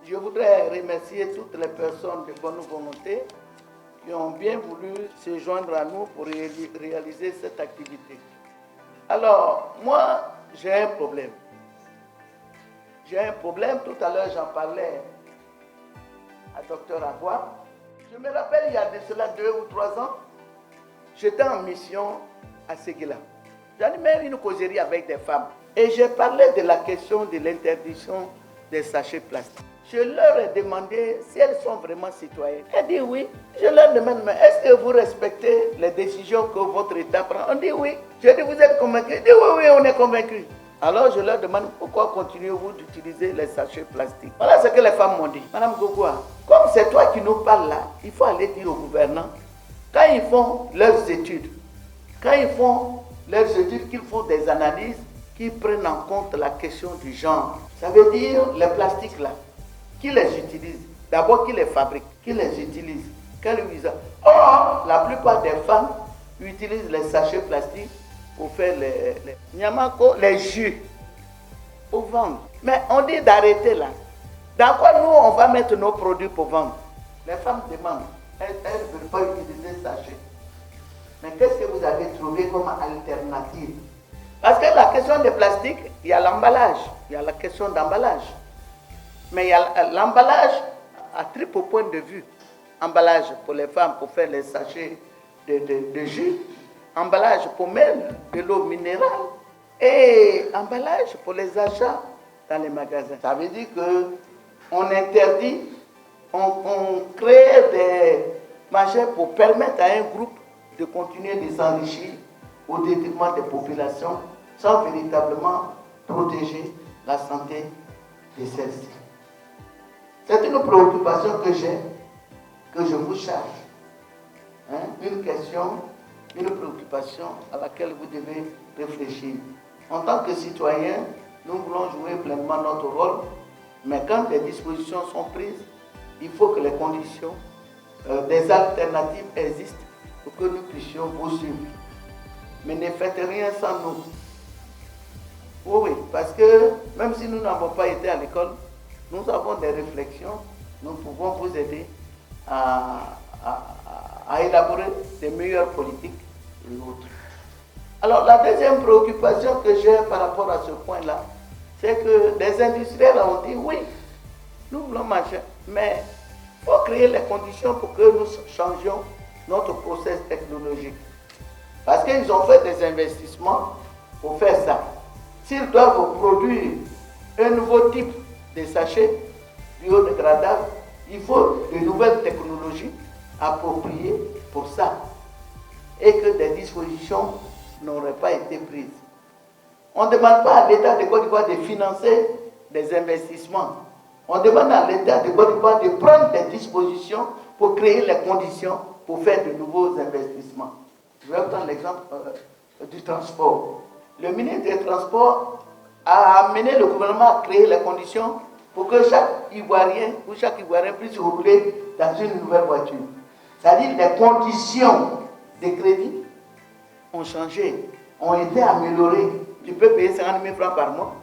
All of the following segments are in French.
Je voudrais remercier toutes les personnes de bonne volonté qui ont bien voulu se joindre à nous pour réaliser cette activité. Alors, moi, j'ai un problème. J'ai un problème, tout à l'heure j'en parlais à Dr Aboua. Je me rappelle, il y a de cela 2 ou 3 ans, j'étais en mission à Séguéla. J'animais une causerie avec des femmes et j'ai parlé de la question de l'interdiction des sachets plastiques. Je leur ai demandé si elles sont vraiment citoyennes. Elles disent oui. Je leur demande, mais est-ce que vous respectez les décisions que votre État prend? On dit oui. Je dis, vous êtes convaincus? Ils disent oui, on est convaincus. Alors je leur demande, pourquoi continuez-vous d'utiliser les sachets plastiques? Voilà ce que les femmes m'ont dit. Madame Gogoua, comme c'est toi qui nous parles là, il faut aller dire aux gouvernants, quand ils font leurs études, qu'ils font des analyses qui prennent en compte la question du genre. Ça veut dire les plastiques là, qui les utilisent? D'abord, qui les fabriquent? Qui les utilise? Quel usage? Or, la plupart des femmes utilisent les sachets plastiques pour faire les jus, pour vendre. Mais on dit d'arrêter là. Dans quoi nous, on va mettre nos produits pour vendre? Les femmes demandent, elles ne veulent pas utiliser sachet. Mais qu'est-ce que vous avez trouvé comme alternative? Parce que la question des plastiques, il y a l'emballage, il y a la question d'emballage. Mais il y a l'emballage à triple point de vue. Emballage pour les femmes pour faire les sachets de jus, emballage pour mettre de l'eau minérale et emballage pour les achats dans les magasins. Ça veut dire qu'on interdit, on crée des machins pour permettre à un groupe de continuer de s'enrichir au détriment des populations sans véritablement protéger la santé de celles-ci. C'est une préoccupation que j'ai, que je vous charge. Une question, une préoccupation à laquelle vous devez réfléchir. En tant que citoyens, nous voulons jouer pleinement notre rôle, mais quand des dispositions sont prises, il faut que les conditions, des alternatives existent pour que nous puissions vous suivre. Mais ne faites rien sans nous. Oui, parce que même si nous n'avons pas été à l'école, nous avons des réflexions, nous pouvons vous aider à élaborer des meilleures politiques et autres. Alors la deuxième préoccupation que j'ai par rapport à ce point-là, c'est que les industriels ont dit oui, nous voulons marcher, mais il faut créer les conditions pour que nous changions notre process technologique. Parce qu'ils ont fait des investissements pour faire ça. S'ils doivent produire un nouveau type de sachets biodégradables, il faut de nouvelles technologies appropriées pour ça. Et que des dispositions n'auraient pas été prises. On ne demande pas à l'État de Côte d'Ivoire de financer des investissements. On demande à l'État de Côte d'Ivoire de prendre des dispositions pour créer les conditions pour faire de nouveaux investissements. Je vais prendre l'exemple du transport. Le ministre des Transports a amené le gouvernement à créer les conditions pour que chaque Ivoirien puisse rouler dans une nouvelle voiture. C'est-à-dire les conditions de crédit ont changé, ont été améliorées. Tu peux payer 50 000 francs par mois,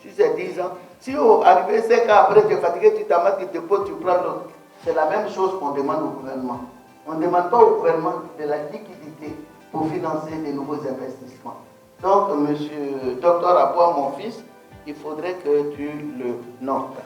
si c'est 10 ans. Si arrivé 5 ans après, tu es fatigué, tu t'amasses, tu te poses, tu prends l'autre. C'est la même chose qu'on demande au gouvernement. On ne demande pas au gouvernement de la liquidité pour financer de nouveaux investissements. Donc, monsieur Dr Aboua, mon fils, il faudrait que tu le notes.